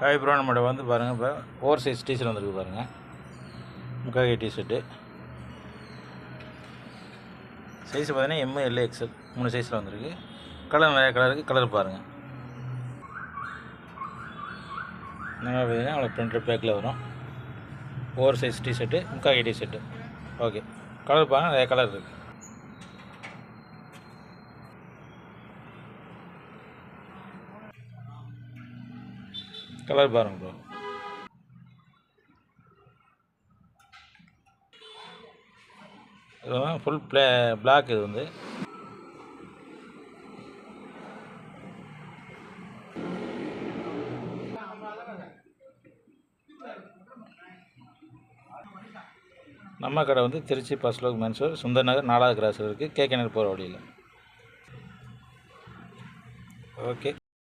Hi bro, நம்மகிட்ட வந்து பாருங்கள். இப்போ ஓவர் சைஸ் டிஷர்ட் வந்துருக்கு பாருங்கள். முக்காகை டிஷர்ட்டு சைஸ் பார்த்தீங்கன்னா எம், எல், எக்ஸ்எல் 3 சைஸில் வந்துருக்கு. கலர் நிறையா கலர் இருக்குது. கலர் பாருங்கள். நல்லா பார்த்தீங்கன்னா அவ்வளோ பிரிண்டட் பேக்கில் வரும். ஓவர் சைஸ் டிஷர்ட்டு, முக்காகை டிஷர்ட்டு. ஓகே, கலர் பாருங்கள், நிறையா கலர் இருக்குது. கலர் பாருங்கள் ப்ரோ. இதெல்லாம் ஃபுல் பிளாக். இது வந்து நம்ம கடை வந்து திருச்சி பஸ்லோக் மென்ஸ்வேர், சுந்தர் நகர் 4வது கிராஸில் இருக்குது. கேகே நகர் போகிற வழியில். ஓகே.